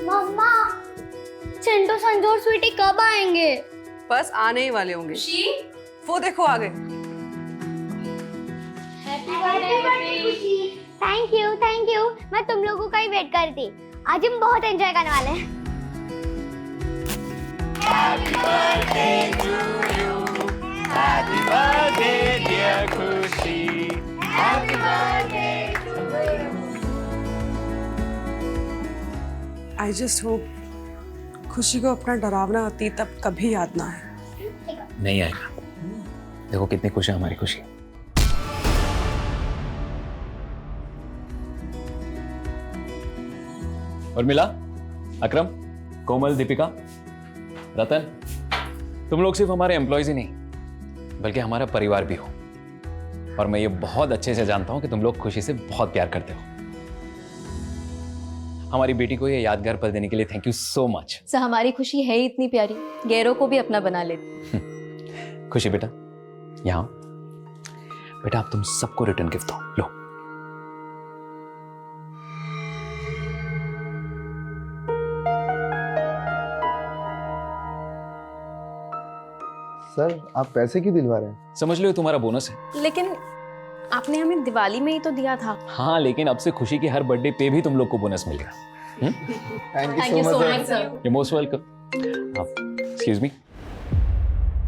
मम्मा, चिंटू, संजू और स्वीटी कब आएंगे? बस आने ही वाले होंगे। वो देखो आ गए। Thank you. मैं तुम लोगों का ही वेट कर रही थी। आज हम बहुत एंजॉय करने वाले हैं। Happy birthday to you. Happy birthday, dear Khushi. Happy birthday to you. I just hope खुशी को अपना डरावना अतीत अब कभी याद ना आए। नहीं आएगा। देखो कितनी खुशी है हमारी खुशी। और मिला, अकरम, कोमल, दीपिका, रतन, तुम लोग सिर्फ हमारे एम्प्लॉयज ही नहीं बल्कि हमारा परिवार भी हो। और मैं ये बहुत अच्छे से जानता हूं कि तुम लोग खुशी से बहुत प्यार करते हो। हमारी बेटी को ये यादगार पल देने के लिए thank you so much. Sir, हमारी खुशी है ही इतनी प्यारी, गैरों को भी अपना बना लेती। खुशी बेटा, यहाँ बेटा, आप तुम सबको रिटर्न गिफ्ट दो। लो। सर, आप पैसे क्यों दिलवा रहे हैं? समझ लो तुम्हारा बोनस है। लेकिन आपने हमें दिवाली में ही तो दिया था। हाँ, लेकिन अब से खुशी के हर बर्थडे पे भी तुम लोग को बोनस मिलेगा। Thank you so much sir. You're most welcome. Excuse me.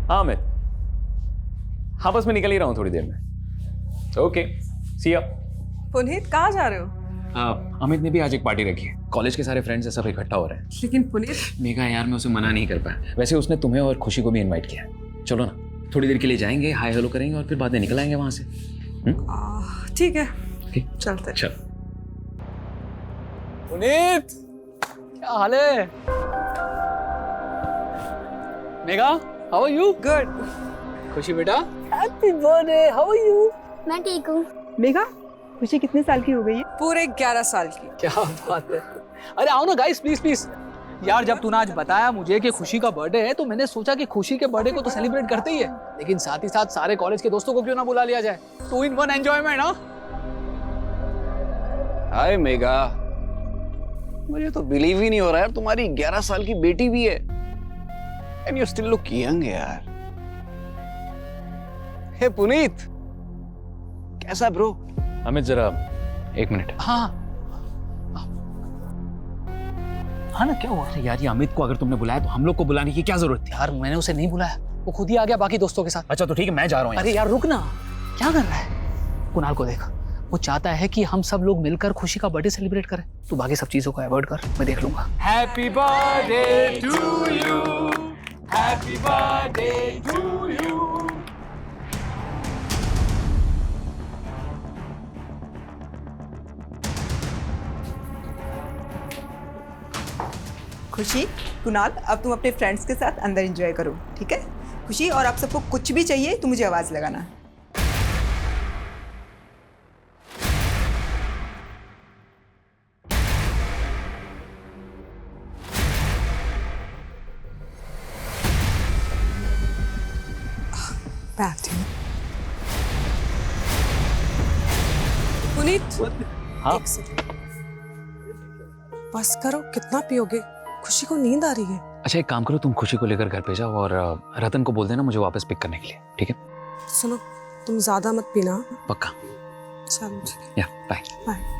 हाँ अमित, हाँ बस मैं निकल ही रहा हूँ थोड़ी देर में। Okay, see ya. पुनीत कहाँ जा रहे हो? अमित ने भी आज एक पार्टी रखी है। कॉलेज के सारे फ्रेंड्स सब इकट्ठा हो रहे हैं। लेकिन पुनीत, मेघा यार, मैं उसे मना नहीं कर पाया। वैसे उसने तुम्हें और खुशी को भी इनवाइट किया है। चलो ना, थोड़ी देर के लिए जाएंगे, हाय हेलो करेंगे और फिर बाद में निकल आएंगे वहां से। ठीक है, Okay. चलते। चल। पुनीत, क्या हाल है? Megha, how are you? Good. Khushi बेटा, happy birthday, how are you? मैं ठीक हूँ। मेघा, खुशी कितने साल की हो गई है? पूरे 11 साल की। क्या बात है। अरे आओ ना गाइस, प्लीज प्लीज। यार जब तूने आज बताया मुझे कि खुशी का बर्थडे है तो मैंने सोचा कि खुशी के बर्थडे को तो सेलिब्रेट करते ही है, लेकिन साथ ही साथ सारे कॉलेज के दोस्तों को क्यों ना बुला लिया जाए। 2 in 1 एंजॉयमेंट। हाँ हाय मेघा, मुझे तो बिलीव ही नहीं हो रहा यार, तुम्हारी 11 साल की बेटी भी है। And you still look young यार। हे पुनीत, कैसा ब्रो? अमित जरा 1 मिनट। हाँ हाँ ना, क्या हुआ? अरे यार, ये अमित को अगर तुमने बुलाया तो हम लोग को बुलाने की क्या जरूरत थी? यार मैंने उसे नहीं बुलाया, वो खुद ही आ गया बाकी दोस्तों के साथ। अच्छा तो ठीक है, मैं जा रहा हूँ। अरे यार रुक ना, क्या कर रहा है? कुणाल को देख, वो चाहता है कि हम सब लोग मिलकर खुशी का बर्थडे सेलिब्रेट करें। तू बाकी सब चीजों को अवॉइड कर, मैं देख लूंगा। Happy birthday to you, happy birthday to you. Khushi, Kunal, अब तुम अपने फ्रेंड्स के साथ अंदर एंजॉय करो, ठीक है? खुशी, और आप सबको कुछ भी चाहिए तो मुझे आवाज लगाना। पुनीत, हाँ? एक सेकंड। बस करो, कितना पियोगे? खुशी को नींद आ रही है। अच्छा एक काम करो, तुम खुशी को लेकर घर पे जाओ और रतन को बोल देना मुझे वापस पिक करने के लिए, ठीक है? सुनो, तुम ज्यादा मत पीना। पक्का। चलो ठीक है, या बाय। बाय।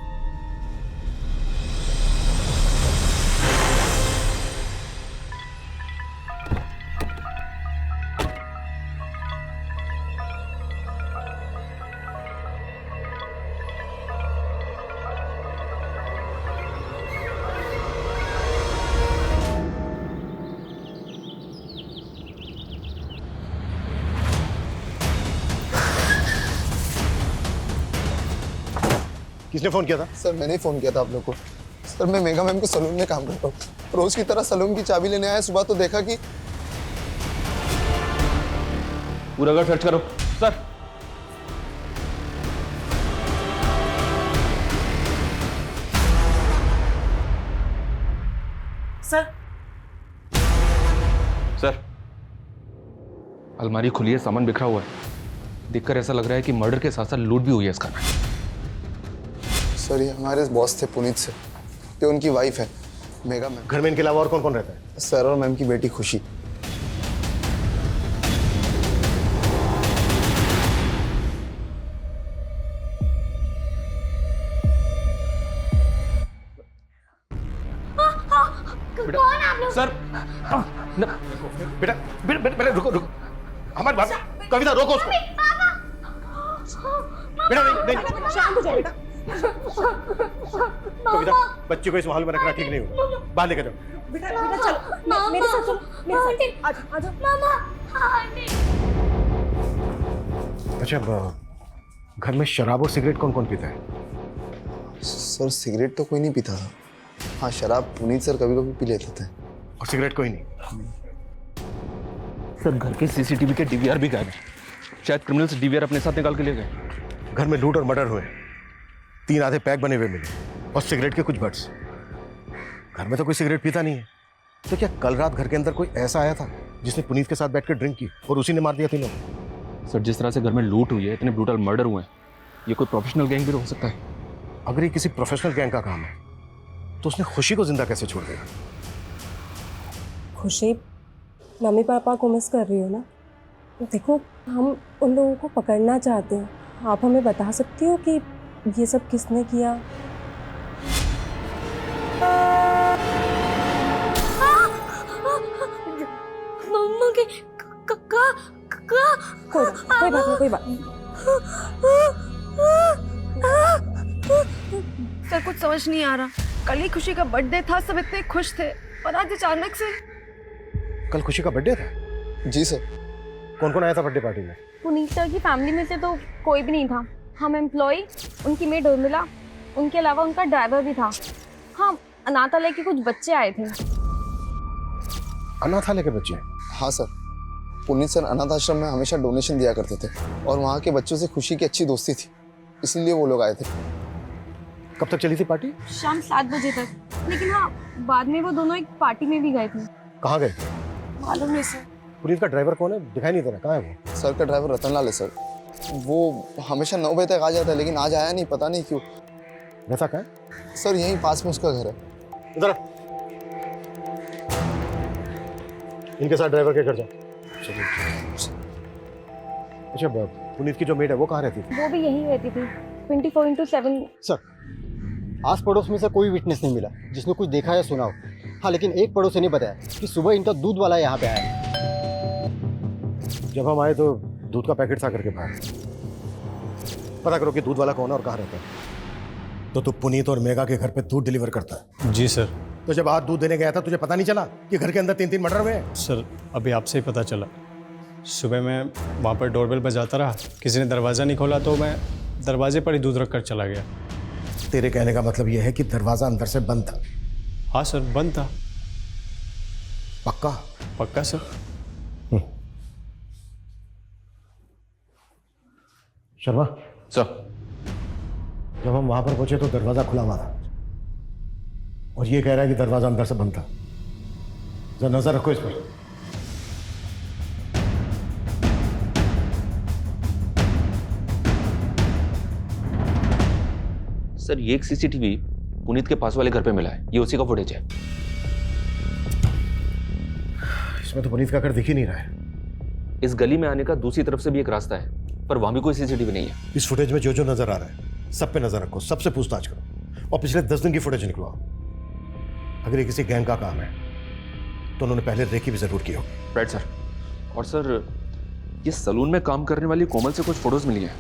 किसने फोन किया था? सर, मैंने ही फोन किया था आप लोग को। सर, मैं मेघा मैम के सलून में काम करता हूँ। रोज की तरह सलून की चाबी लेने आया। सुबह तो देखा कि पूरा घर सर्च करो। सर सर, सर, अलमारी खुली है, सामान बिखरा हुआ है। देखकर ऐसा लग रहा है कि मर्डर के साथ साथ लूट भी हुई है इसका। सर, ये हमारे बॉस थे पुनीत से, ये उनकी वाइफ है। Mega ma'am. घर में इनके अलावा और कौन कौन रहता है? सर और मैम की बेटी खुशी। कौन आप लोग? सर बेटा बेटा बेटा बेटा, रुको रुको, हमारी बात। कविता रोको उसको। बेटा नहीं नहीं, शांत हो जाओ बेटा। कविता बच्चे को इस माहौल में रखना ठीक नहीं होगा, बाहर लेकर जाओ। बेटा बेटा चलो मेरे साथ चलो, मेरे साथ आ जाओ, आ जाओ। मामा आंटी। अच्छा घर में शराब और सिगरेट कौन कौन पीता है? सर सिगरेट तो कोई नहीं पीता था। हाँ शराब पुनीत सर कभी कभी पी लेते थे। और सिगरेट कोई नहीं? सर घर के सीसीटीवी के डीवीआर भी गायब है, शायद क्रिमिनल्स डीवीआर अपने साथ निकाल के ले गए। घर में लूट और मर्डर हुए, 3 आधे पैक बने हुए मिले और सिगरेट के कुछ बट्स। घर में तो कोई सिगरेट पीता नहीं है, तो क्या कल रात घर के अंदर कोई ऐसा आया था जिसने पुनीत के साथ बैठकर ड्रिंक की और उसी ने मार दिया तीनों? सर जिस तरह से घर में लूट हुई है, इतने ब्रूटल मर्डर हुए हैं, ये कोई प्रोफेशनल गैंग भी तो हो सकता है। अगर ये किसी प्रोफेशनल गैंग का काम है तो उसने खुशी को जिंदा कैसे छोड़ दिया? खुशी, मम्मी पापा को मिस कर रही हो ना? देखो हम उन लोगों को पकड़ना चाहते हैं, आप हमें बता सकती हो कि ये सब किसने किया? मम्मा के कोई बात नहीं, कोई बात नहीं। सर कुछ समझ नहीं आ रहा, कल ही खुशी का बर्थडे था, सब इतने खुश थे और आज अचानक से। कल खुशी का बर्थडे था? जी सर। कौन कौन आया था बर्थडे पार्टी में? पुनीत सर की फैमिली में से तो कोई भी नहीं था। हम एम्प्लॉय, उनकी मेड उर्मिला, उनके अलावा उनका ड्राइवर भी था। हाँ, अनाथालय के कुछ बच्चे आए थे। अनाथालय के बच्चे? हाँ सर, पुनीत सर अनाथ आश्रम में हमेशा डोनेशन दिया करते थे और वहाँ के बच्चों से खुशी की अच्छी दोस्ती थी, इसलिए वो लोग आए थे। कब तक चली थी पार्टी? शाम 7 बजे तक, लेकिन हाँ बाद में वो दोनों एक पार्टी में भी गए थे। कहाँ गए? मालूम नहीं सर। पुनीत का ड्राइवर कौन है? दिखाई नहीं दे रहा, कहाँ है वो? सर का ड्राइवर रतन लाल है सर। वो हमेशा 9 बजे तक आ जाता है, लेकिन आज आया नहीं, पता नहीं क्यों। रहता कहाँ है? सर यहीं पास में उसका घर है। इधर इनके साथ ड्राइवर के घर जा। अच्छा पुनीत की जो मेड है वो कहाँ रहती थी? वो भी यहीं रहती थी, 24/7। सर आस पड़ोस में से कोई विटनेस नहीं मिला जिसने कुछ देखा या सुना हो। हाँ लेकिन एक पड़ोसी ने बताया कि सुबह इनका दूध वाला यहाँ पे आया। जब हम आए तो दूध का पैकेट था करके बाहर। पता करो कि दूध वाला कौन है और कहाँ रहता है। तो तू पुनीत और मेगा के घर पे दूध डिलीवर करता है? जी सर। तो जब आज दूध देने गया था तुझे पता नहीं चला कि घर के अंदर 3 मर्डर हुए हैं? सर अभी आपसे ही पता चला। सुबह मैं वहाँ पर डोरबेल बजाता रहा, किसी ने दरवाज़ा नहीं खोला तो मैं दरवाजे पर ही दूध रख कर चला गया। तेरे कहने का मतलब यह है कि दरवाजा अंदर से बंद था? हाँ सर बंद था। पक्का? पक्का सर। शर्मा सर जब हम वहां पर पहुंचे तो दरवाजा खुला हुआ था और ये कह रहा है कि दरवाजा अंदर से बंद था। जरा नजर रखो इस पर। सर ये एक सीसीटीवी पुनीत के पास वाले घर पे मिला है, ये उसी का फुटेज है। इसमें तो पुनीत का घर दिख ही नहीं रहा है। इस गली में आने का दूसरी तरफ से भी एक रास्ता है, पर वहां भी कोई सीसीटीवी नहीं है। इस फुटेज में जो जो नजर आ रहा है सब पे नजर रखो, सबसे पूछताछ करो और पिछले 10 दिन की फुटेज निकलवाओ। अगर ये किसी गैंग का काम है तो उन्होंने पहले रेकी भी जरूर की होगी। Right sir. और सर ये सलून में काम करने वाली कोमल से कुछ फोटोज मिली हैं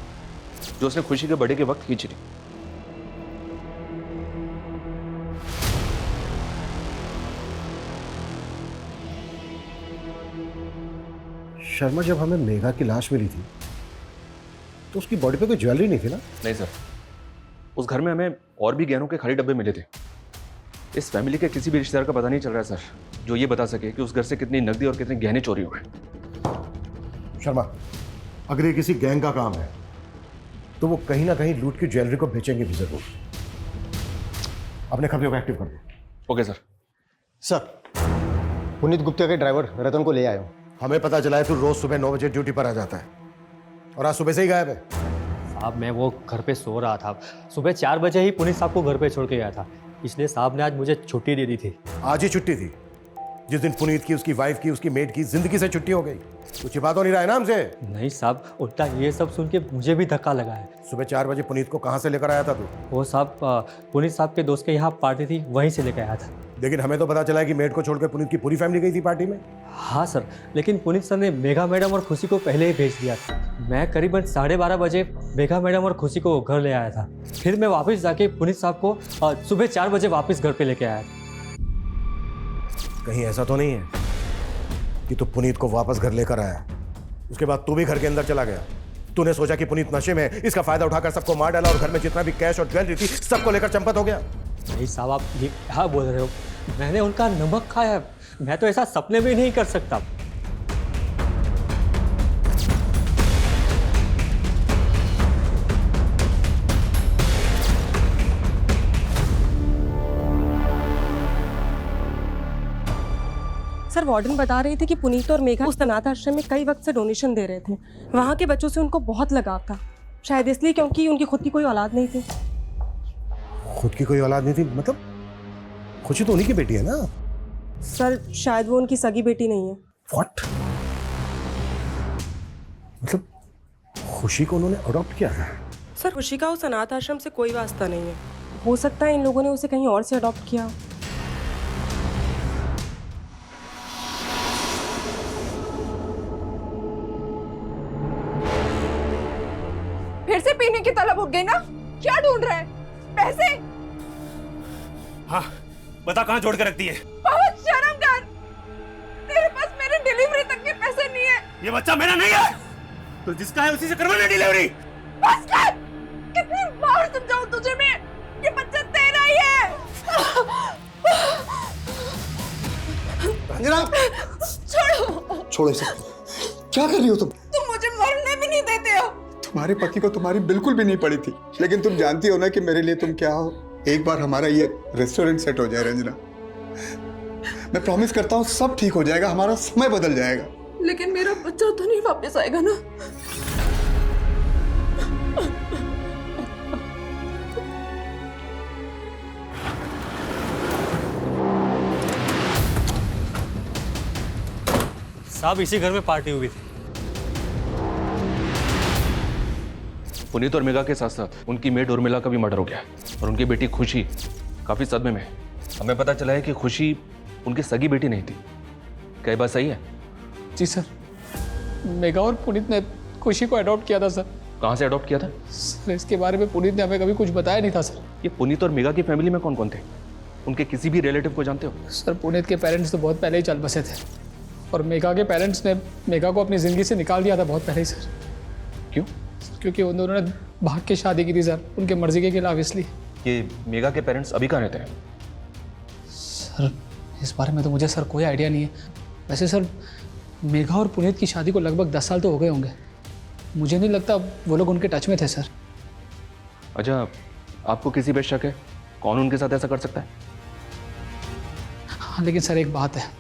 जो उसने खुशी के बर्थडे के वक्त खींची थी। शर्मा जब हमें मेघा की लाश मिली थी तो उसकी बॉडी पे कोई ज्वेलरी नहीं थी ना? नहीं सर, उस घर में हमें और भी गहनों के खाली डब्बे मिले थे। इस फैमिली के किसी भी रिश्तेदार का पता नहीं चल रहा है सर, जो ये बता सके कि उस घर से कितनी नकदी और कितने गहने चोरी हुए। शर्मा अगर ये किसी गैंग का काम है तो वो कहीं ना कहीं लूट की ज्वेलरी को बेचेंगे भी जरूर। अपने खबरों को एक्टिव कर दो। Okay sir. Sir Puneet Gupta के ड्राइवर रतन को ले आया हूँ। हमें पता चला है तू रोज सुबह 9 बजे ड्यूटी पर आ जाता है और आज सुबह से ही गायब है। साहब मैं वो घर पे सो रहा था, सुबह 4 बजे ही पुनीत साहब को घर पे छोड़ के गया था। इसलिए साहब ने आज मुझे छुट्टी दे दी थी। आज ही छुट्टी थी? जिस दिन पुनीत की, उसकी वाइफ की, उसकी मेड की जिंदगी से छुट्टी हो गई। कुछ छिपा तो नहीं रहा है ना हमसे? नहीं साहब, उल्टा ये सब सुन के मुझे भी धक्का लगा है। सुबह 4 बजे पुनीत को कहाँ से लेकर आया था तू? वो साहब पुनीत साहब के दोस्त के यहाँ पार्टी थी, वहीं से लेकर आया था। लेकिन हमें तो पता चला कि मेड को छोड़कर पुनीत की पूरी फैमिली गई थी पार्टी में। हाँ सर, लेकिन पुनीत सर ने मेघा मैडम और खुशी को पहले ही भेज दिया था। मैं करीबन 12:30 बजे मेघा मैडम और खुशी को घर ले आया था। फिर मैं वापस जाके पुनीत साहब को सुबह 4 बजे वापस घर पे लेके आया था। कहीं ऐसा तो नहीं है कि तू पुनीत को वापस घर लेकर आया, उसके बाद तू भी घर के अंदर चला गया? तूने सोचा कि पुनीत नशे में, इसका फायदा उठाकर सबको मार डाला और घर में जितना भी कैश और ज्वेलरी थी सबको लेकर चंपत हो गया? नहीं साहब, आप ये क्या बोल रहे हो? मैंने उनका नमक खाया, मैं तो ऐसा सपने में नहीं कर सकता। सर, वार्डन बता रही थी कि पुनीत और मेघा उस अनाथ आश्रम में कई वक्त से डोनेशन दे रहे थे। वहाँ के बच्चों से उनको बहुत लगाव था, शायद इसलिए क्योंकि उनकी खुद की कोई औलाद नहीं थी। खुद की कोई औलाद नहीं थी मतलब? खुशी तो उन्हीं की बेटी है ना? सर, शायद वो उनकी सगी बेटी नहीं है। व्हाट? मतलब खुशी को उन्होंने अडॉप्ट किया था? सर, खुशी का उस अनाथ आश्रम से कोई वास्ता नहीं है। हो सकता है इन लोगों ने उसे कहीं और से अडॉप्ट किया। फिर से पीने की तलब उठ गई ना? क्या ढूंढ रहा है? पैसे? हाँ, बता कहाँ जोड़ के रखती है? बहुत शर्म कर। तेरे पास मेरे डिलीवरी तक के पैसे नहीं है। ये बच्चा मेरा नहीं है, तो जिसका है उसी से करवाना डिलीवरी। बस कर। कितनी बार समझाऊं तुझे मैं? ये बच्चा तेरा ही है। रंजना, छोड़ो। छोड़ो इसे। क्या कर रही हो तुम? तुम मुझे मरने भी नहीं देते हो। तुम्हारे पति को तुम्हारी बिल्कुल भी नहीं पड़ी थी, लेकिन तुम जानती हो ना कि मेरे लिए तुम क्या हो। एक बार हमारा ये रेस्टोरेंट सेट हो जाए रंजना, मैं प्रॉमिस करता हूँ सब ठीक हो जाएगा, हमारा समय बदल जाएगा। लेकिन मेरा बच्चा तो नहीं वापस आएगा ना? साहब, इसी घर में पार्टी हुई थी। पुनीत और मेघा के साथ साथ उनकी मेड उर्मिला का भी मर्डर हो गया और उनकी बेटी खुशी काफी सदमे में। हमें पता चला है कि खुशी उनकी सगी बेटी नहीं थी। क्या बात सही है? जी सर, मेघा और पुनीत ने खुशी को अडॉप्ट किया था सर। कहाँ से अडॉप्ट किया था? सर, इसके बारे में पुनीत ने हमें कभी कुछ बताया नहीं था सर। ये पुनीत और मेघा की फैमिली में कौन कौन थे? उनके किसी भी रिलेटिव को जानते हो? सर, पुनीत के पेरेंट्स तो बहुत पहले ही चल बसे थे और मेघा के पेरेंट्स ने मेघा को अपनी ज़िंदगी से निकाल दिया था बहुत पहले ही सर। क्यों? क्योंकि उन दोनों ने भाग के शादी की थी सर, उनके मर्जी के खिलाफ। इसलिए ये मेघा के पेरेंट्स अभी कहाँ रहते हैं? सर, इस बारे में तो मुझे सर कोई आइडिया नहीं है। वैसे सर, मेघा और पुनीत की शादी को लगभग 10 साल तो हो गए होंगे। मुझे नहीं लगता वो लोग उनके टच में थे सर। अच्छा, आपको किसी पे शक है? कौन उनके साथ ऐसा कर सकता है? हाँ, लेकिन सर एक बात है,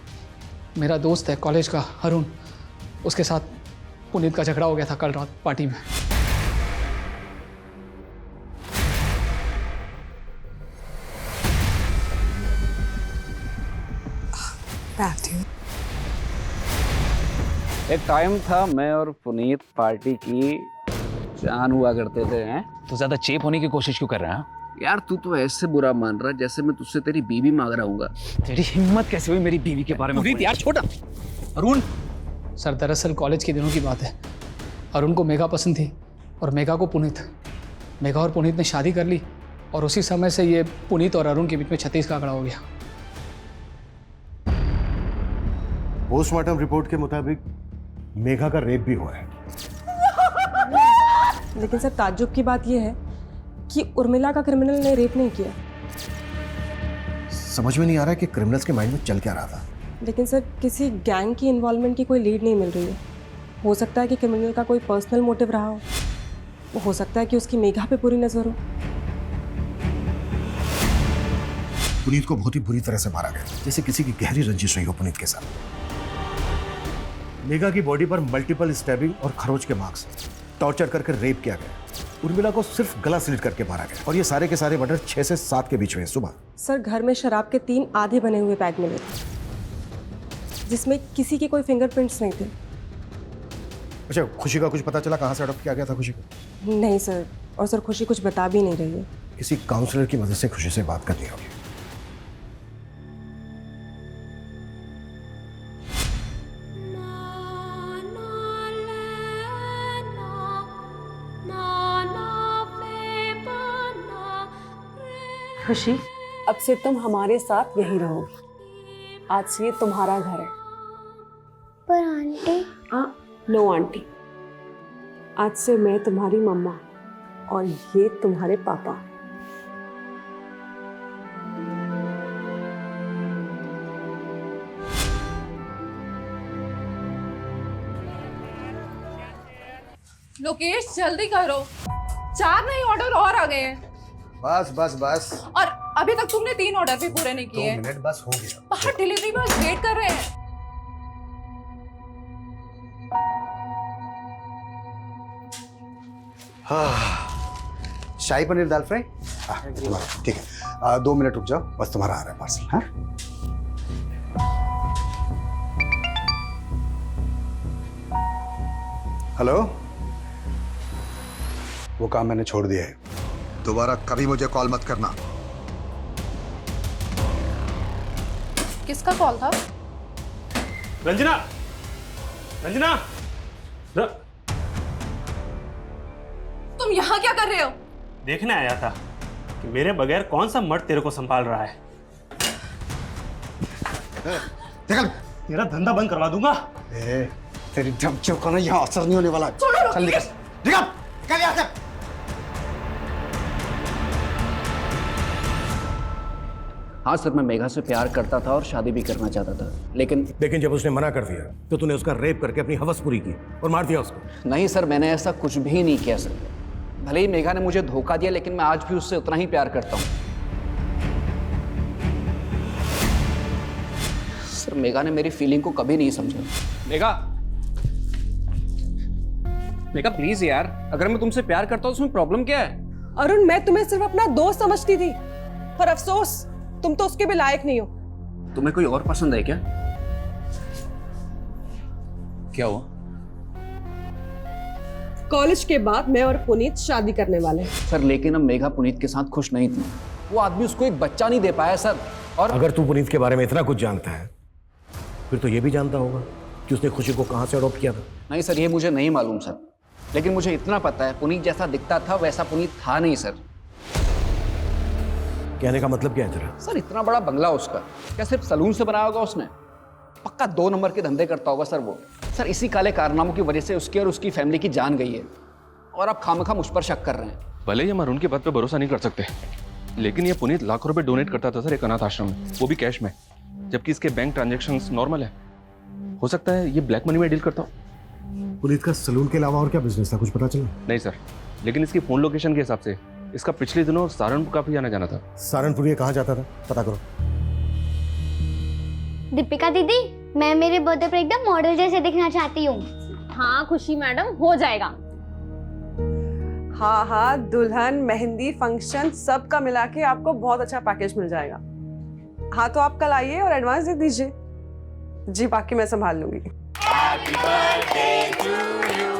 मेरा दोस्त है कॉलेज का अरुण, उसके साथ पुनीत का झगड़ा हो गया था कल रात पार्टी में। एक टाइम था मैं और पुनीत पार्टी की जान हुआ करते थे। हैं तो ज्यादा चेप होने की कोशिश क्यों कर रहा है? यार, तू तो ऐसे बुरा मान रहा जैसे मैं तुझसे तेरी बीवी मांग रहा हूँ। तेरी हिम्मत कैसे हुई मेरी बीवी के बारे में? पुनीत यार छोटा। अरुण सर, दरअसल कॉलेज के दिनों की बात है। अरुण को मेघा पसंद थी और मेघा को पुनीत। मेघा और पुनीत ने शादी कर ली और उसी समय से ये पुनीत और अरुण के बीच में 36 का आंकड़ा हो गया। पोस्टमार्टम रिपोर्ट के मुताबिक मेघा का रेप भी हुआ है। लेकिन सर, ताज्जुब की बात यह है कि उर्मिला का क्रिमिनल ने रेप नहीं किया। समझ में नहीं आ रहा है कि क्रिमिनल्स के माइंड में चल क्या रहा था। लेकिन सर, किसी गैंग की इन्वॉल्वमेंट की कोई लीड नहीं मिल रही है। हो सकता है कि क्रिमिनल का कोई पर्सनल मोटिव रहा हो सकता है कि उसकी मेघा पे पूरी नजर हो। पुनीत को बहुत ही बुरी तरह से मारा गया, जैसे किसी की गहरी रंजिश हुई हो पुनीत के साथ। मेघा की बॉडी पर मल्टीपल स्टैबिंग और खरोच के मार्क्स, टॉर्चर करके रेप किया गया। उर्मिला को सिर्फ गला स्लिट करके मारा गया और ये सारे के सारे मर्डर 6 से 7 के बीच में है सुबह। सर घर में शराब के 3 आधे बने हुए पैक मिले थे जिसमें किसी के कोई फिंगरप्रिंट्स नहीं थे। अच्छा, खुशी का कुछ पता चला कहाँ से अडॉप्ट किया गया था खुशी को? नहीं सर, और सर खुशी कुछ बता भी नहीं रही है। किसी काउंसलर की मदद से खुशी से बात करनी होगी। खुशी, अब से तुम हमारे साथ यहीं रहोगी। आज से ये तुम्हारा घर है। पर आंटी। हाँ, नो आंटी। आज से मैं तुम्हारी मम्मा और ये तुम्हारे पापा। लोकेश जल्दी करो, 4 नए ऑर्डर और आ गए हैं। बस बस बस। और अभी तक तुमने 3 ऑर्डर भी पूरे नहीं किए। 2 मिनट बस हो गया। बाहर डिलीवरी बॉय वेट कर रहे हैं। हाँ, शाही पनीर दाल फ्राई। तुम्हारा ठीक है। 2 मिनट रुक जाओ, बस तुम्हारा आ रहा है पार्सल। हाँ, हेलो, वो काम मैंने छोड़ दिया है। दोबारा कभी मुझे कॉल मत करना। किसका कॉल था? रंजना, रंजना, तुम यहाँ क्या कर रहे हो? देखने आया था कि मेरे बगैर कौन सा मर्द तेरे को संभाल रहा है। तेरा धंधा बंद करवा दूंगा। तेरी धमकियों का ना यहाँ असर नहीं होने वाला। चल निकल, निकल, निकल यहाँ से। हाँ सर, मैं मेघा से प्यार करता था और शादी भी करना चाहता था, लेकिन जब उसने मना कर दिया तो तूने उसका रेप करके अपनी हवस पूरी की और मार दिया उसको। नहीं सर, मैंने ऐसा कुछ भी नहीं किया सर। भले ही मेघा ने मुझे धोखा दिया, लेकिन मैं आज भी उससे उतना ही प्यार करता हूँ। सर, मेघा ने मेरी फीलिंग को कभी नहीं समझा। मेघा, मेघा प्लीज यार, अगर मैं तुमसे प्यार करता हूँ उसमें प्रॉब्लम क्या है? अरुण, मैं तुम्हें सिर्फ अपना दोस्त समझती थी, पर अफसोस तुम तो उसके भी लायक नहीं हो। तुम्हें कोई और पसंद है क्या? क्या हुआ? कॉलेज के बाद मैं और पुनीत शादी करने वाले हैं। सर, लेकिन अब मेघा पुनीत के साथ खुश नहीं थी। वो आदमी उसको एक बच्चा नहीं दे पाया सर। और अगर तू पुनीत के बारे में इतना कुछ जानता है फिर तो ये भी जानता होगा कि उसने खुशी को कहाँ से अडॉप्ट किया था। नहीं सर, ये मुझे नहीं मालूम सर, लेकिन मुझे इतना पता है पुनीत जैसा दिखता था वैसा पुनीत था नहीं सर। कहने का मतलब क्या है तेरा? सर, इतना बड़ा बंगला उसका, क्या सिर्फ सलून से बनाया होगा उसने? पक्का 2 नंबर के धंधे करता होगा सर वो। सर, इसी काले कारनामों की वजह से उसकी और उसकी फैमिली की जान गई है, और आप खामखा मुझ पर शक कर रहे हैं। भले ही हम अरुण की बात पे भरोसा नहीं कर सकते, लेकिन ये पुनीत लाखों रुपए डोनेट करता था सर एक अनाथ आश्रम में, वो भी कैश में, जबकि इसके बैंक ट्रांजैक्शंस नॉर्मल है। हो सकता है ये ब्लैक मनी में डील करता हो। पुनीत का सलून के अलावा और क्या बिजनेस था, कुछ पता चला? नहीं सर, लेकिन इसकी फोन लोकेशन के हिसाब से इसका पिछले दिनों सहारनपुर काफी आना जाना था। सहारनपुर ये कहाँ जाता था, पता करो। दीपिका दीदी, मैं मेरे बर्थडे पर एकदम मॉडल जैसे दिखना चाहती हूँ। हाँ खुशी मैडम, हो जाएगा। हाँ हाँ, दुल्हन, मेहंदी, फंक्शन सब का मिला के आपको बहुत अच्छा पैकेज मिल जाएगा। हाँ तो आप कल आइए और एडवांस दे दीजिए। जी, बाकी मैं संभाल लूंगी। Happy birthday to you.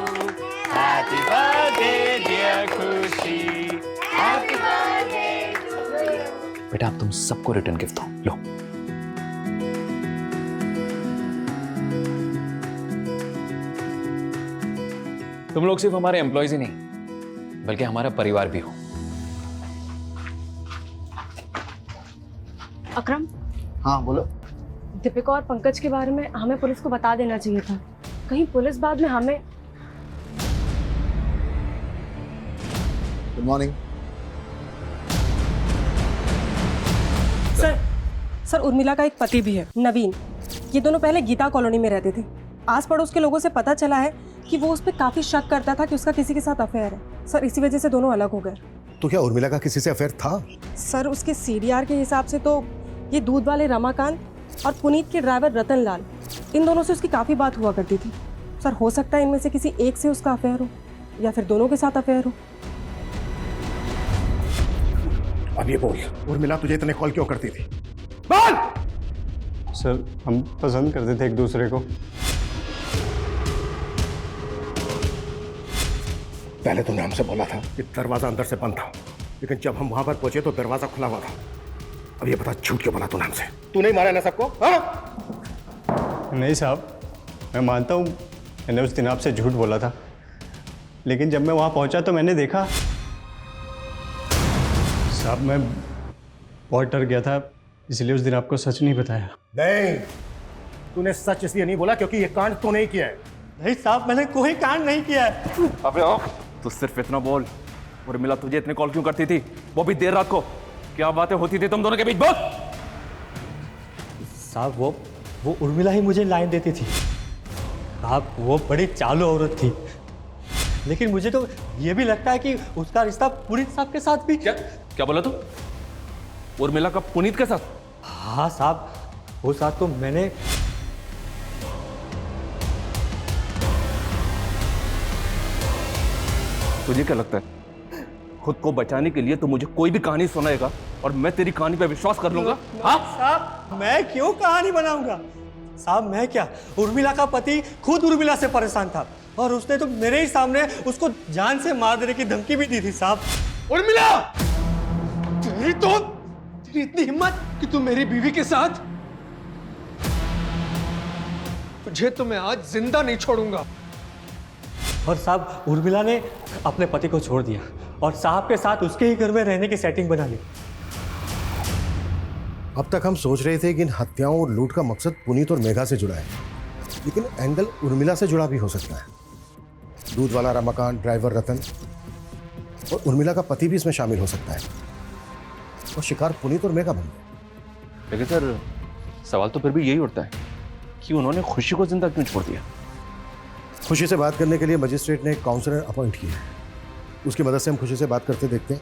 Happy birthday dear खुशी. Happy birthday to you. बेटा, अब तुम सबको रिटर्न गिफ्ट दो, लो। तुम लोग सिर्फ हमारे एम्प्लॉयज ही नहीं बल्कि हमारा परिवार भी हो। अकरम, हाँ बोलो। दीपिका और पंकज के बारे में हमें पुलिस को बता देना चाहिए था, कहीं पुलिस बाद में हमें। Good morning. सर उर्मिला का एक पति भी है, नवीन। ये दोनों पहले गीता कॉलोनी में रहते थे। आस पड़ोस के लोगों से पता चला है कि वो उस पर काफी शक करता था कि उसका किसी के साथ अफेयर है। सर, इसी वजह से दोनों अलग हो गए। तो क्या उर्मिला का किसी से अफेयर था? सर, उसके CDR के हिसाब से तो ये दूध वाले रमाकांत और पुनीत के ड्राइवर रतन लाल, इन दोनों से उसकी काफ़ी बात हुआ करती थी। सर, हो सकता है इनमें से किसी एक से उसका अफेयर हो या फिर दोनों के साथ अफेयर हो। अब ये बोल, उर्मिला तुझे इतने कॉल क्यों करती थी? बोल! सर, हम पसंद करते थे एक दूसरे को। पहले तूने हमसे बोला था कि दरवाजा अंदर से बंद था, लेकिन जब हम वहां पर पहुंचे तो दरवाजा खुला हुआ था। अब ये बता, झूठ क्यों बोला तूने हमसे? तू नहीं मारा ना सबको? हाँ? नहीं साहब, मैं मानता हूँ मैंने उस दिन आपसे झूठ बोला था, लेकिन जब मैं वहाँ पहुँचा तो मैंने देखा। साहब, मैं बहुत डर गया था, इसलिए उस दिन आपको सच नहीं बताया। नहीं, तूने सच इसलिए नहीं बोला क्योंकि ये कांड तू नहीं किया है। नहीं साहब, मैंने कोई कांड नहीं किया है। अबे आओ, तू सिर्फ इतना बोल, उर्मिला तुझे इतने कॉल क्यों करती थी, वो भी देर रात को? क्या बातें होती थी तुम दोनों के बीच? बोल। साहब, वो उर्मिला ही मुझे लाइन देती थी। साहब, वो बड़ी चालू औरत थी, लेकिन मुझे तो ये भी लगता है कि उसका रिश्ता पुनीत साहब के साथ भी। क्या बोला तू? उर्मिला का पुनीत के साथ? हाँ साहब, वो साथ तो मैंने। तुझे क्या लगता है खुद को बचाने के लिए तू मुझे कोई भी कहानी सुनाएगा और मैं तेरी कहानी पे विश्वास कर लूंगा? हाँ साहब, मैं क्यों कहानी बनाऊंगा? साहब, मैं क्या, उर्मिला का पति खुद उर्मिला से परेशान था और उसने तो मेरे ही सामने उसको जान से मार देने की धमकी भी दी थी। साहब, उर्मिला, तेरी इतनी हिम्मत कि तू मेरी बीवी के साथ? तुझे तो मैं आज जिंदा नहीं छोड़ूंगा। और साहब, उर्मिला ने अपने पति को छोड़ दिया और साहब के साथ उसके ही घर में रहने की सेटिंग बना ली। अब तक हम सोच रहे थे कि इन हत्याओं और लूट का मकसद पुनीत और मेघा से जुड़ा है, लेकिन एंगल उर्मिला से जुड़ा भी हो सकता है। दूध वाला रमाकांत, ड्राइवर रतन और उर्मिला का पति भी इसमें शामिल हो सकता है और शिकार पुनीत और मेघा बन गए। लेकिन सर, सवाल तो फिर भी यही उठता है कि उन्होंने खुशी को जिंदा क्यों छोड़ दिया? खुशी से बात करने के लिए मजिस्ट्रेट ने एक काउंसलर अपॉइंट किया है। उसकी मदद से हम खुशी से बात करते देखते हैं,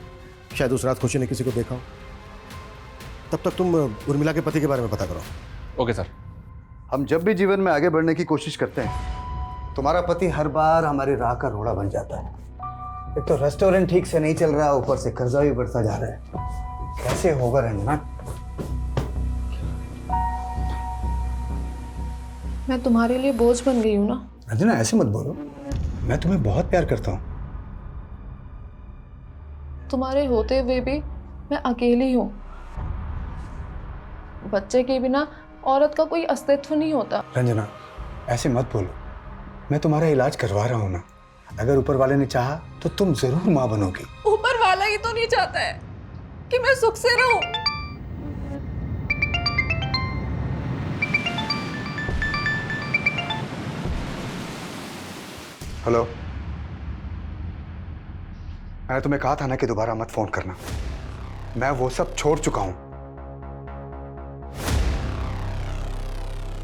शायद उस रात खुशी ने किसी को देखा हो। तब तक तुम उर्मिला के पति के बारे में पता करो। Okay sir. हम जब भी जीवन में आगे बढ़ने की कोशिश करते हैं, तुम्हारा पति हर बार हमारी राह का रोड़ा बन जाता है। एक तो रेस्टोरेंट ठीक से नहीं चल रहा, ऊपर से कर्जा भी बढ़ता जा रहा है। कैसे होगा रंजना? मैं तुम्हारे लिए बोझ बन गई हूँ ना? रंजना, ऐसे मत बोलो, मैं तुम्हें बहुत प्यार करता हूँ। तुम्हारे होते हुए भी मैं अकेली हूँ। बच्चे के बिना औरत का कोई अस्तित्व नहीं होता। रंजना, ऐसे मत बोलो, मैं तुम्हारा इलाज करवा रहा हूँ ना। अगर ऊपर वाले ने चाहा तो तुम जरूर माँ बनोगी। ऊपर वाला ही तो नहीं चाहता है कि मैं सुख से रहूं। हेलो, मैंने तुम्हें कहा था ना कि दोबारा मत फोन करना। मैं वो सब छोड़ चुका हूं।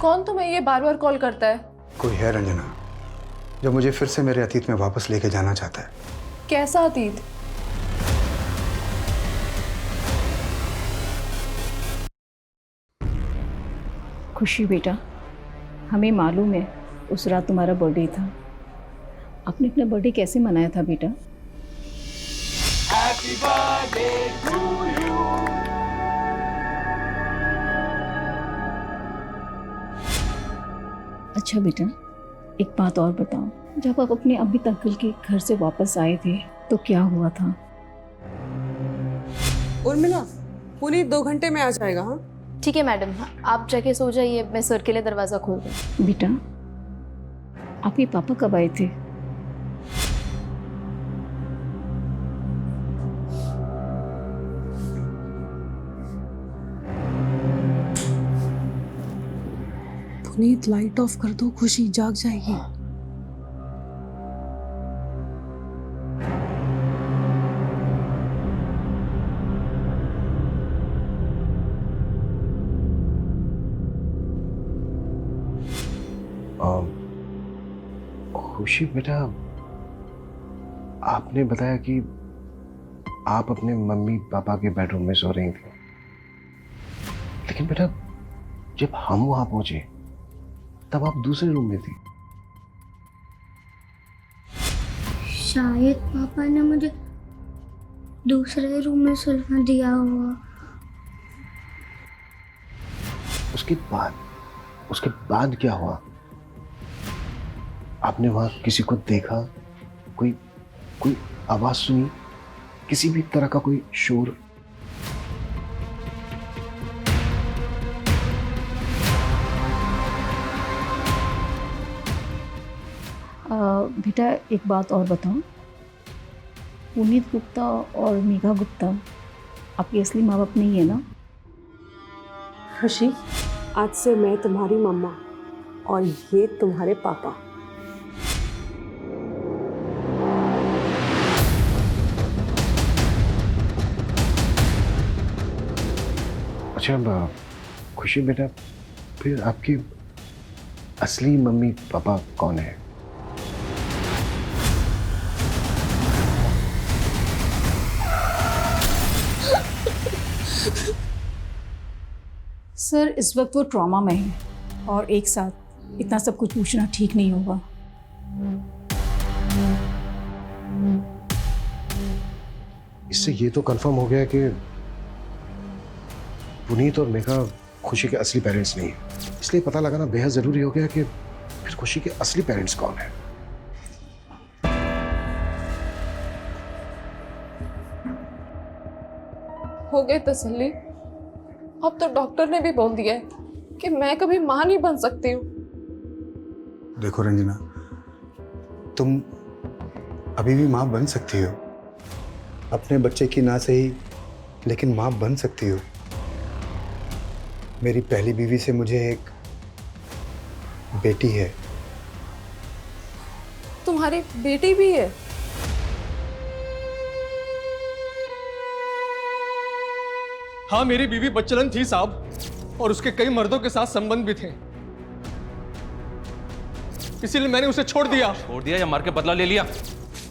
कौन तुम्हें ये बार बार कॉल करता है? कोई है रंजना जो मुझे फिर से मेरे अतीत में वापस लेके जाना चाहता है। कैसा अतीत? खुशी बेटा, हमें मालूम है उस रात तुम्हारा बर्थडे था। आपने अपना बर्थडे कैसे मनाया था बेटा? Happy birthday to you. अच्छा बेटा, एक बात और बताओ, जब आप अपने अभी अंकल के घर से वापस आए थे तो क्या हुआ था? उर्मिला, पुनीत 2 घंटे में आ जाएगा। हाँ ठीक है मैडम, आप जाके सो जाइए, मैं सर के लिए दरवाजा खोल दूँ। बेटा, आपके पापा कब आए थे? पुनीत, लाइट ऑफ कर दो, खुशी जाग जाएगी। खुशी बेटा, आपने बताया कि आप अपने मम्मी पापा के बेडरूम में सो रही थी, लेकिन बेटा जब हम वहां पहुंचे तब आप दूसरे रूम में थी। शायद पापा ने मुझे दूसरे रूम में सुल्फा दिया हुआ। उसके बाद क्या हुआ? आपने वहां किसी को देखा? कोई आवाज सुनी? किसी भी तरह का कोई शोर? बेटा एक बात और बताओ, पुनीत गुप्ता और मेघा गुप्ता आपके असली माँ बाप नहीं है ना? खुशी, आज से मैं तुम्हारी मम्मा और ये तुम्हारे पापा। अच्छा खुशी बेटा, फिर आपके असली मम्मी पापा कौन है? सर इस वक्त वो ट्रॉमा में है और एक साथ इतना सब कुछ पूछना ठीक नहीं होगा। इससे ये तो कंफर्म हो गया कि पुनीत और मेघा खुशी के असली पेरेंट्स नहीं है, इसलिए पता लगाना बेहद जरूरी हो गया कि फिर खुशी के असली पेरेंट्स कौन है। हो गई तसल्ली। अब तो डॉक्टर ने भी बोल दिया है कि मैं कभी मां नहीं बन सकती हूँ। देखो रंजना, तुम अभी भी माँ बन सकती हो। अपने बच्चे की ना सही, लेकिन माँ बन सकती हो। मेरी पहली बीवी से मुझे एक बेटी है। तुम्हारी बेटी भी है? हाँ, मेरी बीवी बच्चलन थी साहब, और उसके कई मर्दों के साथ संबंध भी थे, इसीलिए मैंने उसे छोड़ दिया या मार के बदला ले लिया?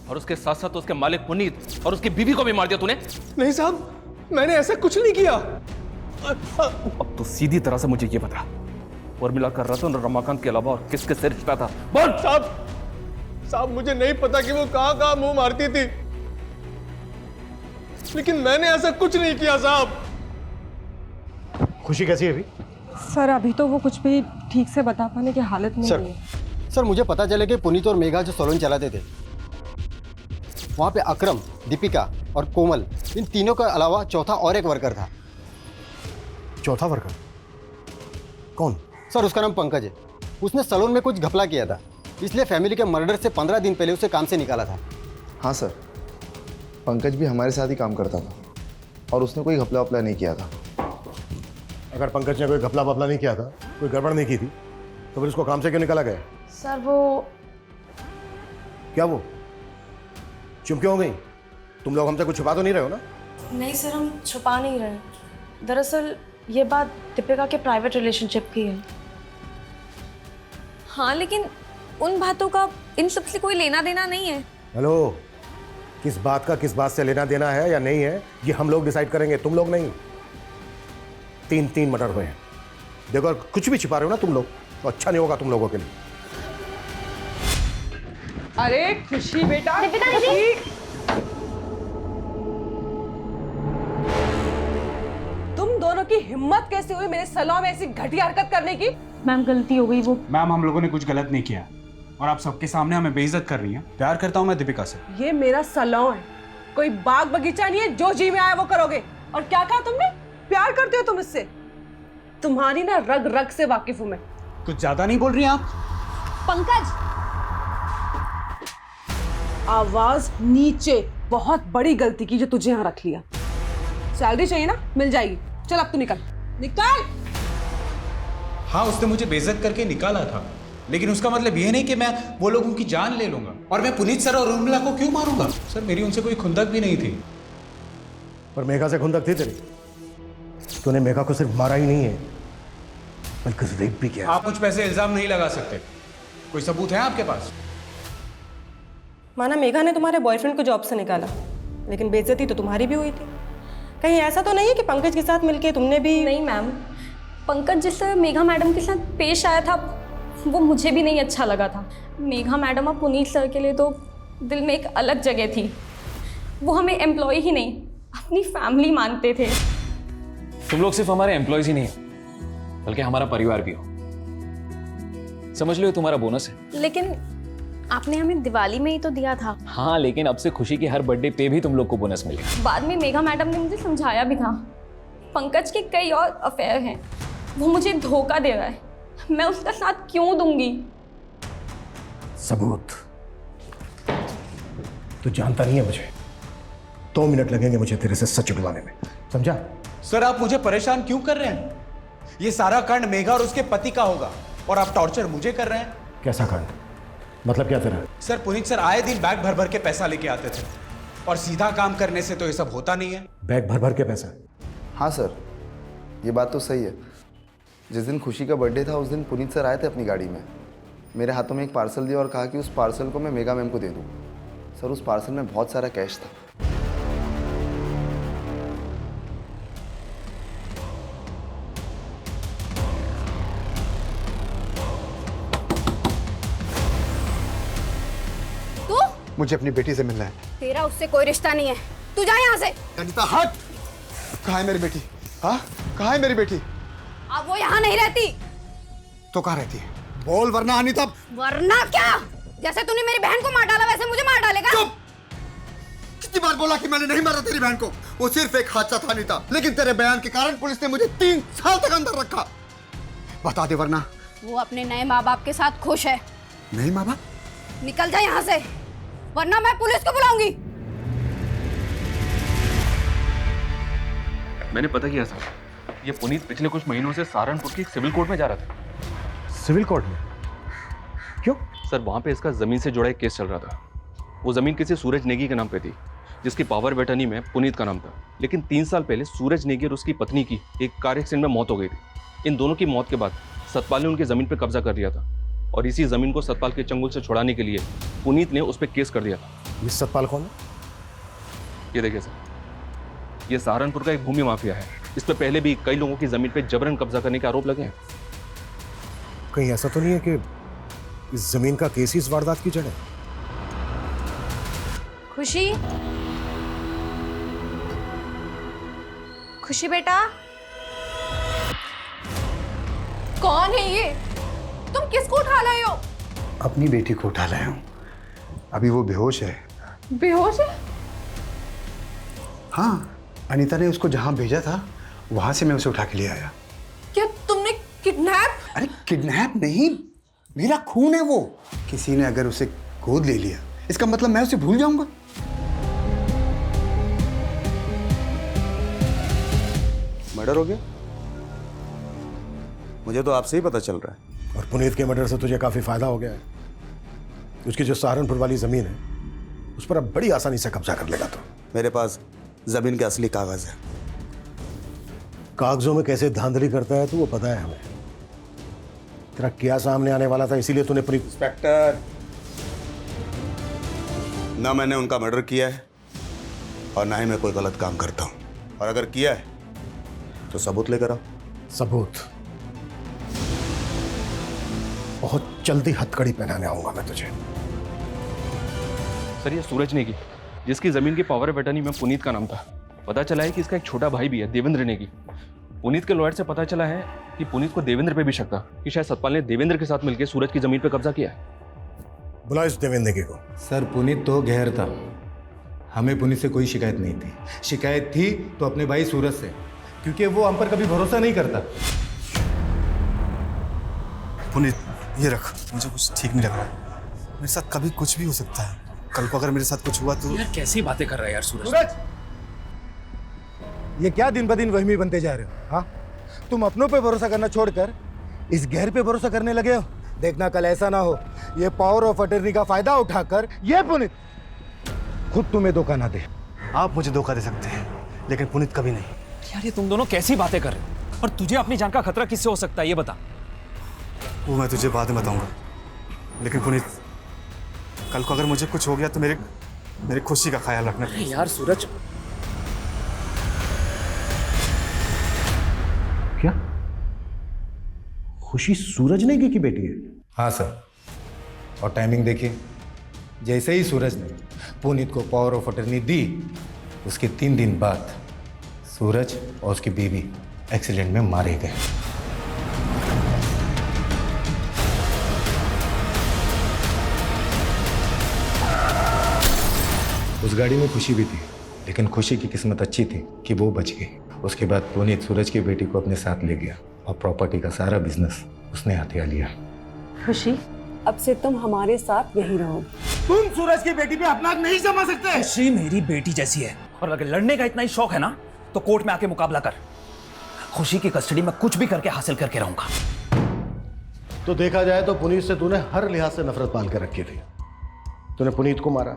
और उसके साथ साथ उसके मालिक पुनीत और उसकी बीवी को भी मार दिया तूने? नहीं साहब, मैंने ऐसा कुछ नहीं किया। अब तो सीधी तरह से मुझे ये बता, उर्मिला का रतन और रमाकांत के अलावा और किसके से रिश्ता था? बोल। साहब मुझे नहीं पता कि वो कहां मुंह मारती थी, लेकिन मैंने ऐसा कुछ नहीं किया साहब। खुशी कैसी है अभी? सर अभी तो वो कुछ भी ठीक से बता पाने की हालत में नहीं है। सर मुझे पता चले कि पुनीत और मेघा जो सैलून चलाते थे, वहाँ पे अक्रम, दीपिका और कोमल, इन तीनों के अलावा चौथा और एक वर्कर था। चौथा वर्कर कौन? सर उसका नाम पंकज है। उसने सैलून में कुछ घपला किया था, इसलिए फैमिली के मर्डर से 15 दिन पहले उसे काम से निकाला था। हाँ सर, पंकज भी हमारे साथ ही काम करता था और उसने कोई घपला वपला नहीं किया था। अगर पंकज ने कोई घपला वपला नहीं किया था, कोई गड़बड़ नहीं की थी, तो फिर उसको काम से क्यों निकाला गया? सर वो क्या वो? चुप क्यों हो गई? तुम लोग हमसे कुछ छुपा तो नहीं रहे हो ना? नहीं सर, हम छुपा नहीं रहे। दरअसल ये बात दीपिका के प्राइवेट रिलेशनशिप की है। हाँ, लेकिन उन बातों का इन सब से कोई लेना देना नहीं है। हेलो, किस बात का किस बात से लेना देना है या नहीं है, ये हम लोग डिसाइड करेंगे, तुम लोग नहीं। 3 मर्डर हुए हैं। देखो, अगर कुछ भी छिपा रहे हो ना तुम लोग, तो अच्छा नहीं होगा तुम लोगों के लिए। अरे खुशी बेटा, तुम दोनों की हिम्मत कैसे हुई मेरे सैलून में ऐसी घटिया हरकत करने की? मैम गलती हो गई। वो मैम, हम लोगों ने कुछ गलत नहीं किया और आप सबके सामने हमें बेइज्जत कर रही हैं। प्यार करता हूं मैं दीपिका से। ये मेरा सैलून है, कोई बाग बगीचा नहीं है जो जी में आया वो करोगे। और क्या कहा तुमने? प्यार करते हो तुम इससे? तुम्हारी ना रग रग से वाकिफ हूं मैं। कुछ ज्यादा नहीं बोल रही हैं आप? पंकज, आवाज नीचे। बहुत बड़ी गलती की जो तुझे यहाँ रख लिया। सैलरी चाहिए ना, मिल जाएगी। चल अब तू निकल निकल। हाँ, उसने मुझे बेइज्जत करके निकाला था, लेकिन उसका मतलब ये नहीं कि मैं वो लोगों की जान ले लूंगा। और मैं पुनीत सर और उर्मिला को क्यों मारूंगा? सर मेरी उनसे कोई खुंदक भी नहीं थी। पर मेघा से खुंदक थी तेरी? तूने मेघा को सिर्फ मारा ही नहीं है, बल्कि रेप भी किया। आप मुझ पे ऐसे इल्जाम नहीं लगा सकते। कोई सबूत है आपके पास? माना मेघा ने तुम्हारे बॉयफ्रेंड को जॉब से निकाला, लेकिन बेइज्जती तो तुम्हारी भी हुई थी। कहीं ऐसा तो नहीं है कि पंकज के साथ मिलके तुमने भी? नहीं मैम, पंकज जिस तरह मेघा मैडम के साथ पेश आया था वो मुझे भी नहीं अच्छा लगा था। मेघा मैडम और पुनीत सर के लिए तो दिल में एक अलग जगह थी। वो हमें एम्प्लॉय ही नहीं अपनी फैमिली मानते थे। तुम लोग सिर्फ हमारे एम्प्लॉयज ही नहीं हो, बल्कि हमारा परिवार भी हो। समझ लो ये तुम्हारा बोनस है। लेकिन आपने हमें दिवाली में ही तो दिया था। हाँ, लेकिन अब से खुशी की हर बर्थडे पे भी तुम लोग को बोनस मिलेगा। बाद में मेघा मैडम ने मुझे समझाया भी था, पंकज के कई और अफेयर हैं, वो मुझे धोखा दे रहा है, मैं उसका साथ क्यों दूंगी? सबूत? तू जानता नहीं है मुझे। 2 मिनट लगेंगे मुझे तेरे से सच उगलवाने में, समझा? सर आप मुझे परेशान क्यों कर रहे हैं? ये सारा कांड मेघा और उसके पति का होगा और आप टॉर्चर मुझे कर रहे हैं। कैसा कांड? मतलब क्या तेरा? सर पुनीत सर आए दिन बैग भर भर के पैसा लेके आते थे और सीधा काम करने से तो ये सब होता नहीं है। बैग भर भर के पैसा? हाँ सर, ये बात तो सही है। जिस दिन खुशी का बर्थडे था उस दिन पुनीत सर आए थे अपनी गाड़ी में, मेरे हाथों में एक पार्सल दिया और कहा कि उस पार्सल को मैं मेगा मैम को दे दूँ। सर उस पार्सल में बहुत सारा कैश था। मुझे अपनी बेटी से मिलना है। तेरा उससे कोई रिश्ता नहीं है, तू जा यहाँ से। अनीता हट! कहाँ है मेरी बेटी? हाँ, कहाँ है मेरी बेटी? अब वो यहाँ नहीं रहती। तो कहाँ रहती है? बोल वरना अनीता। वरना क्या? जैसे तूने मेरी बहन को मार डाला वैसे मुझे मार डालेगा। चुप! कितनी बार बोला कि मैंने नहीं मारा तेरी बहन को? वो सिर्फ एक हादसा था अनीता, लेकिन तेरे बयान के कारण पुलिस ने मुझे 3 साल तक अंदर रखा। बता दे वरना। वो अपने नए माँ बाप के साथ खुश है। नहीं माँ बाप? निकल जा यहाँ से, वरना मैं पुलिस को बुलाऊंगी। मैंने पता किया था, ये पुनीत पिछले कुछ महीनों से सहारनपुर की एक सिविल कोर्ट में जा रहा था। सिविल कोर्ट में? क्यों? सर वहाँ पे इसका जमीन से जुड़ा एक केस चल रहा था। वो जमीन किसी सूरज नेगी के नाम पे थी, जिसकी पावर ऑफ अटर्नी में पुनीत का नाम था। लेकिन 3 साल पहले सूरज नेगी और उसकी पत्नी की एक कार एक्सीडेंट में मौत हो गई थी। इन दोनों की मौत के बाद सतपाल ने उनकी जमीन पर कब्जा कर लिया था और इसी जमीन को सतपाल के चंगुल से छुड़ाने के लिए पुनीत ने उस पर केस कर दिया था। ये सतपाल कौन है? ये देखिए सर, ये सहारनपुर का एक भूमि माफिया है। इस पर पहले भी कई लोगों की जमीन पे जबरन कब्जा करने के आरोप लगे हैं। कहीं ऐसा तो नहीं है कि इस जमीन का केस ही इस वारदात की जड़ है? खुशी, खुशी बेटा, कौन है ये? तुम किसको उठा लाए हो? अपनी बेटी को उठा लाया हूँ। अभी वो बेहोश है। बेहोश है? हाँ, अनीता ने उसको जहाँ भेजा था वहां से मैं उसे उठा के ले आया। क्या तुमने किडनैप? अरे किडनैप नहीं, मेरा खून है वो। किसी ने अगर उसे गोद ले लिया इसका मतलब मैं उसे भूल जाऊंगा? मर्डर हो गया? मुझे तो आपसे ही पता चल रहा है। और पुनीत के मर्डर से तुझे काफी फायदा हो गया है। उसकी जो सहारनपुर वाली जमीन है उस पर अब बड़ी आसानी से कब्जा कर लेगा। तो मेरे पास जमीन के असली कागज है। कागजों में कैसे धांधली करता है तो वो पता है हमें। तेरा क्या सामने आने वाला था, इसीलिए तूने पूरी। इंस्पेक्टर, ना मैंने उनका मर्डर किया है और ना ही मैं कोई गलत काम करता हूं। और अगर किया है तो सबूत लेकर आओ। सबूत? बहुत जल्दी हथकड़ी पहनाने आऊंगा मैं तुझे। सर ये सूरज नेगी, जिसकी जमीन की पावर ऑफ अटर्नी में पुनीत का नाम था। पता चला है कि इसका एक छोटा भाई भी है, देवेंद्र नेगी। पुनीत के लॉयर से पता चला है कि पुनीत को देवेंद्र पे भी शक था कि शायद सतपाल ने देवेंद्र के साथ मिलकर सूरज की जमीन पर कब्जा किया है। बुला इस देवेंद्र नेगी को। सर पुनीत तो गैर था, हमें पुनीत से कोई शिकायत नहीं थी। शिकायत थी तो अपने भाई सूरज से, क्योंकि वो हम पर कभी भरोसा नहीं करता। पुनीत ये रख, मुझे कुछ ठीक नहीं लग रहा। मेरे साथ कभी कुछ भी हो सकता है। कल को अगर मेरे साथ कुछ हुआ तो। यार कैसी बातें कर रहा है यार सूरज। सूरज, ये क्या दिन ब दिन वहमी बनते जा रहे हो? हाँ, तुम अपनों पे भरोसा करना छोड़कर इस गैर पे भरोसा करने लगे हो। देखना कल ऐसा ना हो ये पावर ऑफ अटर्नी का फायदा उठाकर ये पुनीत खुद तुम्हें धोखा ना दे। आप मुझे धोखा दे सकते हैं लेकिन पुनीत कभी नहीं। यार ये तुम दोनों कैसी बातें कर रहे हो? और तुझे अपनी जान का खतरा किससे हो सकता है ये बता। वो मैं तुझे बाद में बताऊंगा, लेकिन पुनीत कल को अगर मुझे कुछ हो गया तो मेरी खुशी का ख्याल रखना। यार सूरज, क्या खुशी सूरज नेगी की बेटी है? हाँ सर, और टाइमिंग देखिए, जैसे ही सूरज ने पुनीत को पावर ऑफ अटर्नी दी उसके 3 दिन बाद सूरज और उसकी बीवी एक्सीडेंट में मारे गए। उस गाड़ी में खुशी भी थी, लेकिन खुशी की किस्मत अच्छी थी कि वो बच गई। उसके बाद पुनीत सूरज की बेटी को अपने साथ ले गया और प्रॉपर्टी का सारा बिजनेस उसने हथिया लिया। खुशी, अब से तुम हमारे साथ यहीं रहो। तुम सूरज की बेटी पे अपना हक नहीं जमा सकते। खुशी मेरी बेटी जैसी है, और अगर लड़ने का इतना ही शौक है ना तो कोर्ट में आके मुकाबला कर। खुशी की कस्टडी में कुछ भी करके हासिल करके रहूंगा। तो देखा जाए तो पुनीत से तूने हर लिहाज से नफरत पाल कर रखी थी। तूने पुनीत को मारा,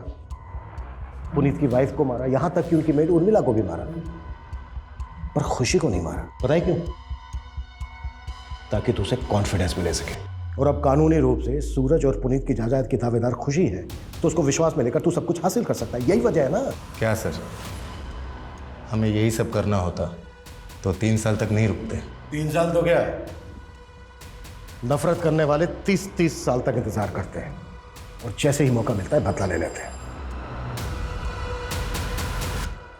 पुनीत की वाइफ को मारा, यहां तक कि उनकी मेड उर्मिला को भी मारा, पर खुशी को नहीं मारा। पता है क्यों? ताकि तुझे कॉन्फिडेंस मिले सके। और अब कानूनी रूप से सूरज और पुनीत की जायदाद की दावेदार खुशी है, तो उसको विश्वास में लेकर तू सब कुछ हासिल कर सकता है। यही वजह है ना। क्या सर, हमें यही सब करना होता तो 3 साल तक नहीं रुकते। 3 साल तो क्या, नफरत करने वाले 30-30 साल तक इंतजार करते हैं और जैसे ही मौका मिलता है बदला ले लेते हैं।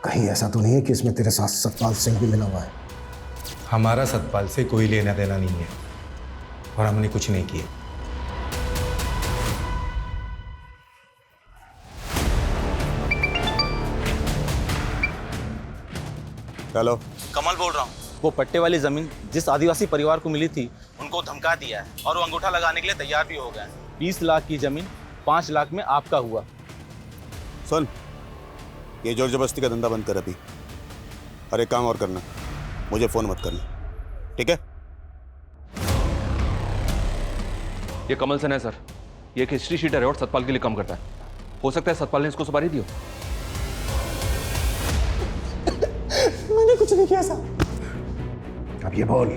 कहीं ऐसा तो नहीं है कि इसमें तेरे साथ सतपाल सिंह भी मिला हुआ है? हमारा सतपाल से कोई लेना देना नहीं है और हमने कुछ नहीं किया। हेलो, कमल बोल रहा हूँ। वो पट्टे वाली जमीन जिस आदिवासी परिवार को मिली थी उनको धमका दिया है और वो अंगूठा लगाने के लिए तैयार भी हो गए हैं। 20 लाख की जमीन 5 लाख में आपका हुआ। सुन, ये जोर जबरदस्ती का धंधा बंद कर अभी, और एक काम और करना, मुझे फोन मत करना, ठीक है? ये कमल सेन है सर, ये एक हिस्ट्री शीटर है और सतपाल के लिए काम करता है। हो सकता है सतपाल ने इसको सुपारी दी हो। मैंने कुछ नहीं किया साहब। अब ये बोल,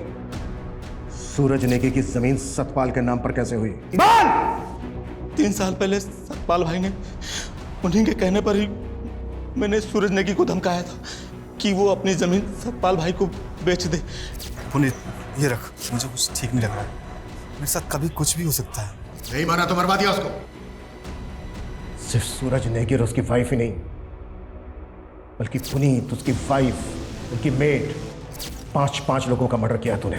सूरज नेगी की जमीन सतपाल के नाम पर कैसे हुई? 3 साल पहले सतपाल भाई ने उन्हीं के कहने पर ही मैंने सूरज नेगी को धमकाया था कि वो अपनी जमीन सतपाल भाई को बेच दे। पुनीत, ये रख, मुझे कुछ ठीक नहीं लग रहा है। मेरे साथ कभी कुछ भी हो सकता है। नहीं माना तो मरवा दिया उसको। सिर्फ सूरज नेगी और उसकी वाइफ ही नहीं, बल्कि पुनीत, उसकी वाइफ, उनकी मेड, 5 लोगों का मर्डर किया तूने।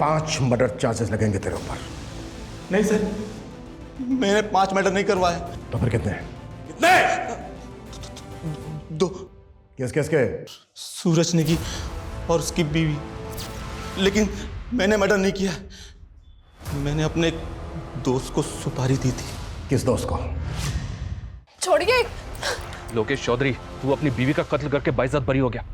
5 मर्डर चार्जेस लगेंगे तेरे ऊपर। नहीं सर, मैंने 5 मर्डर नहीं करवाए। तो फिर कितने? कितने? 2। किसके? सूरज नेगी और उसकी बीवी। लेकिन मैंने मर्डर नहीं किया। मैंने अपने एक दोस्त को सुपारी दी थी। किस दोस्त को? छोड़िए। लोकेश चौधरी, तू अपनी बीवी का कत्ल करके बाइज्जत बरी हो गया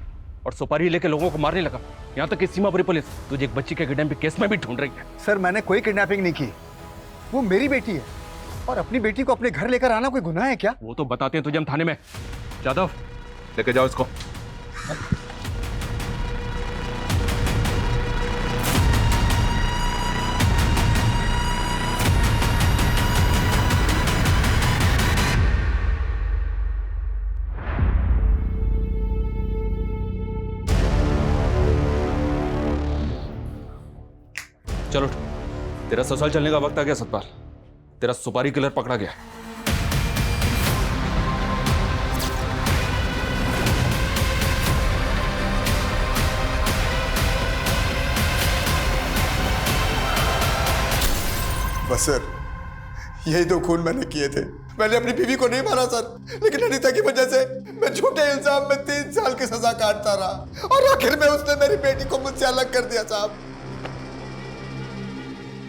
और सुपारी लेके लोगों को मारने लगा। यहाँ तक कि सीमापुरी पुलिस तुझे एक बच्ची के किडनैपिंग केस में भी ढूंढ रही है। सर, मैंने कोई किडनैपिंग नहीं की। वो मेरी बेटी है और अपनी बेटी को अपने घर लेकर आना कोई गुनाह है क्या? वो तो बताते हैं तुझे हम थाने में। जादव, लेके जाओ इसको। चलो, तेरा ससुराल चलने का वक्त आ गया सतपाल। तेरा सुपारी किलर पकड़ा गया। बस सर, यही तो खून मैंने किए थे। मैंने अपनी बीवी को नहीं मारा सर, लेकिन अनीता की वजह से मैं झूठे इल्जाम में 3 साल की सजा काटता रहा और आखिर में उसने मेरी बेटी को मुझसे अलग कर दिया साहब।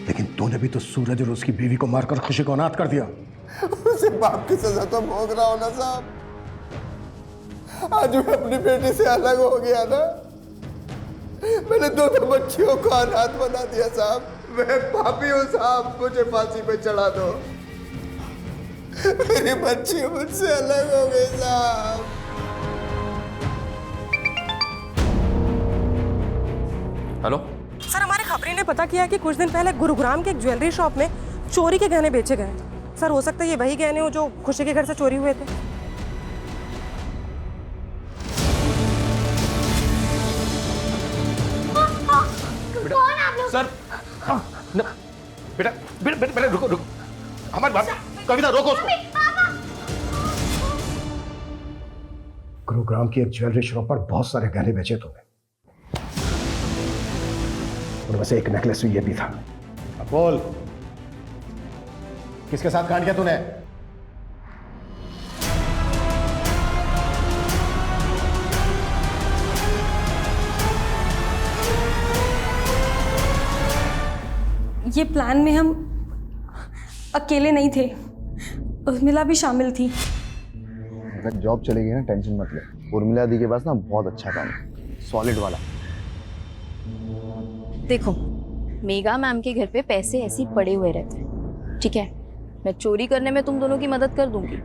लेकिन तूने भी तो सूरज और उसकी बीवी को मारकर खुशी को अनाथ कर दिया। उसे बाप की सजा तो भोग रहा हूं ना साहब। आज मैं अपनी बेटी से अलग हो गया ना, मैंने 2 बच्चियों को अनाथ बना दिया साहब। मैं पापी हूं साहब, मुझे फांसी पे चढ़ा दो। मेरी बच्ची मुझसे अलग हो गई साहब। हेलो सर, हमारे खबरी ने पता किया कि कुछ दिन पहले गुरुग्राम के एक ज्वेलरी शॉप में चोरी के गहने बेचे गए। सर, हो सकता है ये वही गहने हो जो खुशी के घर से चोरी हुए थे। कौन आप लोग? सर, बेटा बेटा बेटा रुको रुको, हमारी बात। कविता रोको उसको। गुरुग्राम की एक ज्वेलरी शॉप पर बहुत सारे गहने बेचे तुमने, उनमें से एक नेकलेस ये भी था। अब बोल, किसके साथ कांड किया तूने? ये प्लान में हम अकेले नहीं थे, उर्मिला भी शामिल थी। अगर जॉब चलेगी ना, टेंशन मत ले। उर्मिला दी के पास ना बहुत अच्छा काम है, सॉलिड वाला। देखो, मेगा मैम के घर पे पैसे ऐसे ही पड़े हुए रहते हैं, ठीक है? मैं चोरी करने में तुम दोनों की मदद कर दूंगी,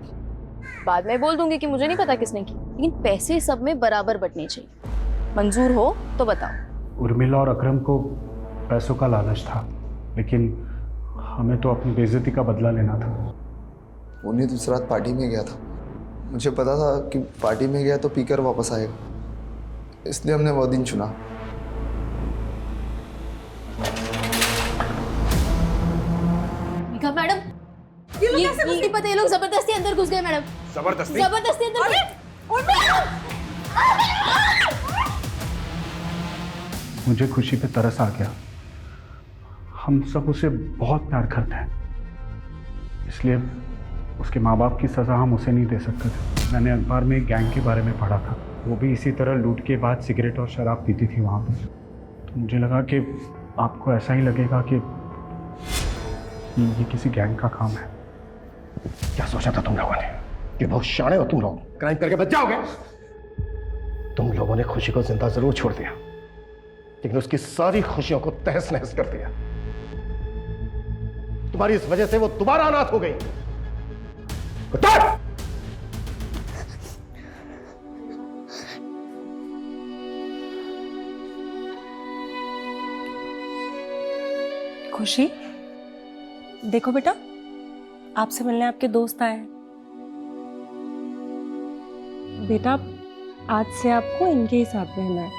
बाद में बोल दूंगी कि मुझे नहीं पता किसने की, लेकिन पैसे सब में बराबर बंटने चाहिए। मंजूर हो तो बताओ। उर्मिला और अकरम को पैसों का लालच था, लेकिन हमें तो अपनी बेइज्जती का बदला लेना था। उन्हें दूसरी रात पार्टी में गया था, मुझे पता था कि पार्टी में गया तो पीकर वापस आएगा, इसलिए हमने वो दिन चुना। मैडम, ये नहीं पता, ये लोग जबरदस्ती अंदर घुस गए मैडम। जबरदस्ती अंदर मुझे खुशी पे तरस आ गया। हम सब उसे बहुत प्यार करते हैं, इसलिए उसके माँ बाप की सज़ा हम उसे नहीं दे सकते थे। मैंने अखबार में एक गैंग के बारे में पढ़ा था, वो भी इसी तरह लूट के बाद सिगरेट और शराब पीती थी वहाँ पर। तो मुझे लगा कि आपको ऐसा ही लगेगा कि ये किसी गैंग का काम है। क्या सोचा था तुम लोगों ने कि बहुत शाणे हो तुम लोग, क्राइम करके बच जाओगे? तुम लोगों ने खुशी को जिंदा जरूर छोड़ दिया, लेकिन उसकी सारी खुशियों को तहस नहस कर दिया। तुम्हारी इस वजह से वो दोबारा अनाथ हो गई। खुशी, देखो बेटा, आपसे मिलने आपके दोस्त आए हैं। बेटा, आज से आपको इनके ही साथ रहना है।